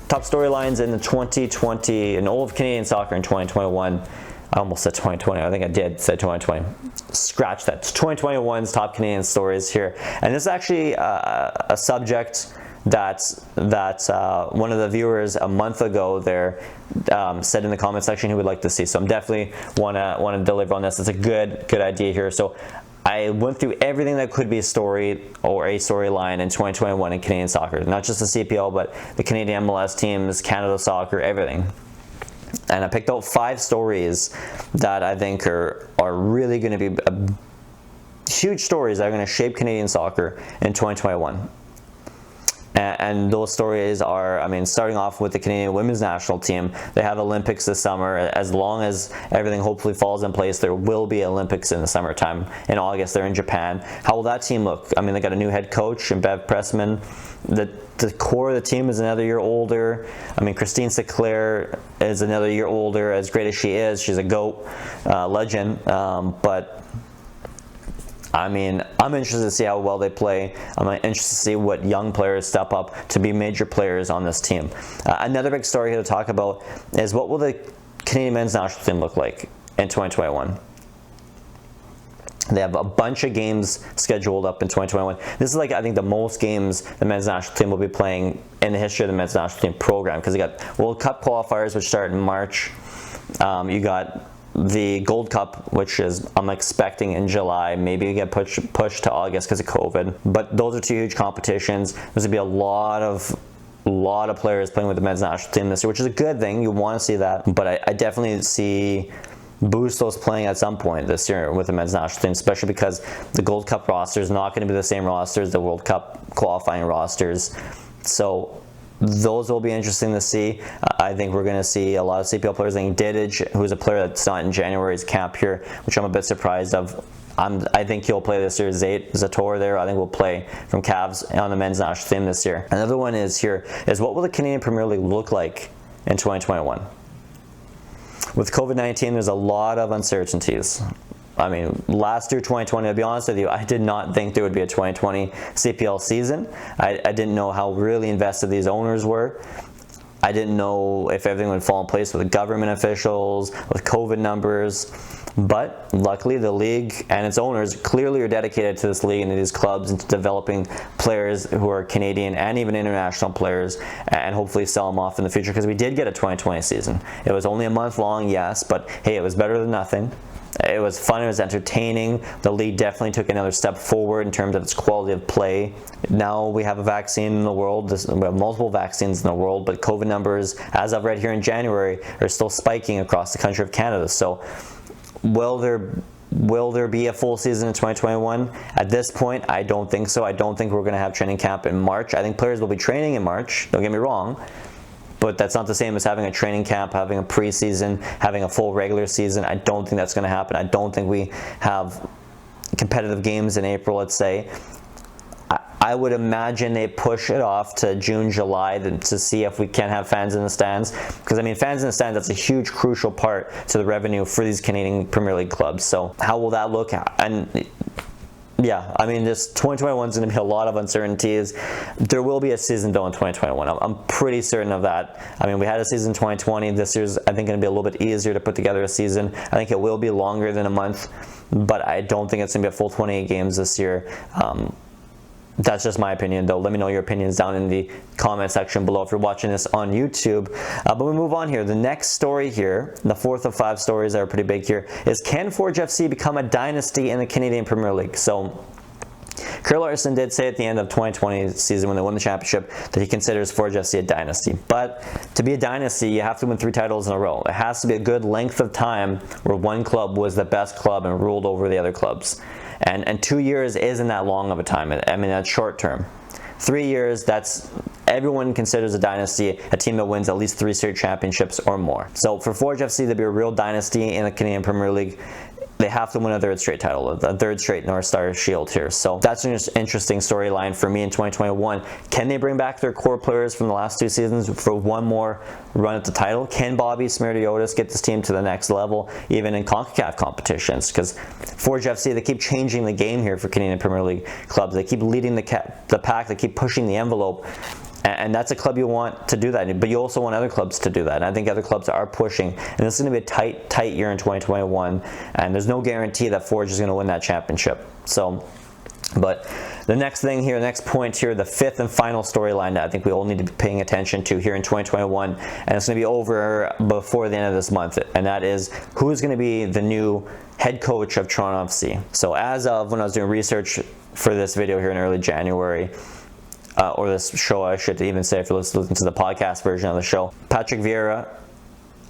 top storylines in the 2020 and all of Canadian soccer in 2021. I almost said 2020. I think I did say 2020. Scratch that. It's 2021's top Canadian stories here, and this is actually a subject that one of the viewers a month ago there said in the comment section he would like to see. So I'm definitely want to deliver on this. It's a good idea here. So I went through everything that could be a story or a storyline in 2021 in Canadian soccer, not just the CPL, but the Canadian MLS teams, Canada soccer, everything. And I picked out 5 stories that I think are really going to be huge stories that are going to shape Canadian soccer in 2021. And those stories are, I mean, starting off with the Canadian women's national team. They have Olympics this summer. As long as everything hopefully falls in place, there will be Olympics in the summertime. In August, they're in Japan. How will that team look? I mean, they got a new head coach in Bev Pressman. The core of the team is another year older. I mean, Christine Sinclair is another year older. As great as she is, she's a GOAT legend. But I mean, I'm interested to see how well they play. I'm interested to see what young players step up to be major players on this team. Another big story here to talk about is what will the Canadian men's national team look like in 2021? They have a bunch of games scheduled up in 2021. This is like, I think, the most games the men's national team will be playing in the history of the men's national team program, because you got World Cup qualifiers, which start in March. You got the Gold Cup, which is I'm expecting in July. Maybe we get pushed to August because of COVID. But those are 2 huge competitions. There's gonna be a lot of players playing with the men's national team this year, which is a good thing. You want to see that. But I definitely see Bustos playing at some point this year with the men's national team, especially because the Gold Cup roster is not going to be the same roster as the World Cup qualifying rosters. So those will be interesting to see. I think we're going to see a lot of CPL players. I think Didic, who's a player that's not in January's camp here, which I'm a bit surprised of. I think he'll play this year. Zator there, I think will play from Cavs on the men's national team this year. Another one is what will the Canadian Premier League look like in 2021? With COVID-19, there's a lot of uncertainties. I mean, last year, 2020, I'll be honest with you, I did not think there would be a 2020 CPL season. I didn't know how really invested these owners were. I didn't know if everything would fall in place with the government officials, with COVID numbers. But luckily, the league and its owners clearly are dedicated to this league and to these clubs and to developing players who are Canadian and even international players, and hopefully sell them off in the future, because we did get a 2020 season. It was only a month long, yes, but hey, it was better than nothing. It was fun, it was entertaining. The league definitely took another step forward in terms of its quality of play. Now we have a vaccine in the world. We have multiple vaccines in the world, but COVID numbers, as of right here in January, are still spiking across the country of Canada. So will there be a full season in 2021? At this point, I don't think so. I don't think we're going to have training camp in March. I think players will be training in March, don't get me wrong. But that's not the same as having a training camp, having a preseason, having a full regular season. I don't think that's going to happen. I don't think we have competitive games in April, let's say. I would imagine they push it off to June, July to see if we can have fans in the stands. Because, I mean, fans in the stands, that's a huge, crucial part to the revenue for these Canadian Premier League clubs. So how will that look? And yeah, I mean, this 2021 is going to be a lot of uncertainties. There will be a season, though, in 2021. I'm pretty certain of that. I mean, we had a season in 2020. This year's, I think, going to be a little bit easier to put together a season. I think it will be longer than a month, but I don't think it's going to be a full 28 games this year. That's just my opinion, though. Let me know your opinions down in the comment section below if you're watching this on YouTube. But we move on here. The next story here, the fourth of 5 stories that are pretty big here, is can Forge FC become a dynasty in the Canadian Premier League? So Kerr Larson did say at the end of 2020 season when they won the championship that he considers Forge FC a dynasty. But to be a dynasty, you have to win 3 titles in a row. It has to be a good length of time where one club was the best club and ruled over the other clubs. And 2 years isn't that long of a time. I mean, that's short term. 3 years, that's everyone considers a dynasty, a team that wins at least 3 straight championships or more. So for Forge FC to be a real dynasty in the Canadian Premier League, they have to win a 3rd straight title, a 3rd straight North Star Shield here. So that's an interesting storyline for me in 2021. Can they bring back their core players from the last 2 seasons for one more run at the title? Can Bobby Smirtiotis get this team to the next level, even in CONCACAF competitions? Because Forge FC, they keep changing the game here for Canadian Premier League clubs. They keep leading the pack. They keep pushing the envelope. And that's a club you want to do that, but you also want other clubs to do that. And I think other clubs are pushing. And this is going to be a tight year in 2021. And there's no guarantee that Forge is going to win that championship. So, but the next thing here, the next point here, the fifth and final storyline that I think we all need to be paying attention to here in 2021, and it's going to be over before the end of this month, and that is who is going to be the new head coach of Toronto FC. So as of when I was doing research for this video here in early January, or this show, I should even say, if you're listening to the podcast version of the show, Patrick Vieira,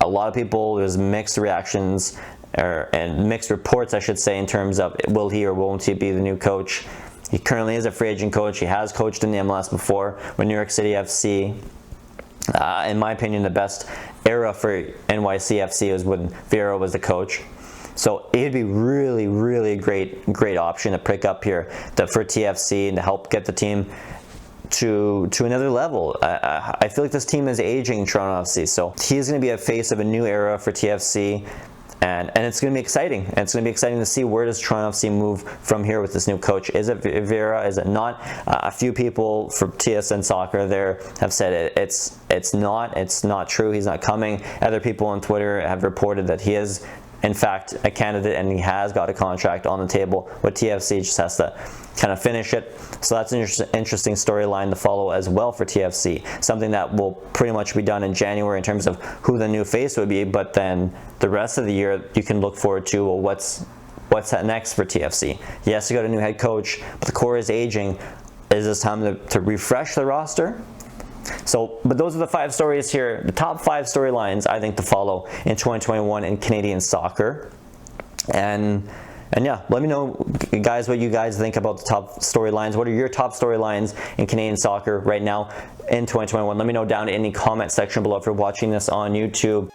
a lot of people, there's mixed reactions, and mixed reports, I should say, in terms of will he or won't he be the new coach. He currently is a free agent coach. He has coached in the MLS before with New York City FC. In my opinion, the best era for NYCFC was when Vieira was the coach. So it'd be really, really great option to pick up here for TFC and to help get the team to another level. I feel like this team is aging, Toronto FC. So he's going to be a face of a new era for TFC. And it's going to be exciting. And it's going to be exciting to see where does Toronto FC move from here with this new coach. Is it Vieira? Is it not? A few people from TSN Soccer there have said it's not true. He's not coming. Other people on Twitter have reported that he is in fact a candidate and he has got a contract on the table with TFC. Just has to kind of finish it. So that's an interesting storyline to follow as well for TFC. Something that will pretty much be done in January in terms of who the new face would be, but then the rest of the year you can look forward to, well, what's next for TFC. Yes, you got a new head coach, but the core is aging. Is this time to refresh the roster? So, but those are the 5 stories here, the top 5 storylines I think to follow in 2021 in Canadian soccer. And yeah, let me know, guys, what you guys think about the top storylines. What are your top storylines in Canadian soccer right now in 2021? Let me know down in the comment section below if you're watching this on YouTube.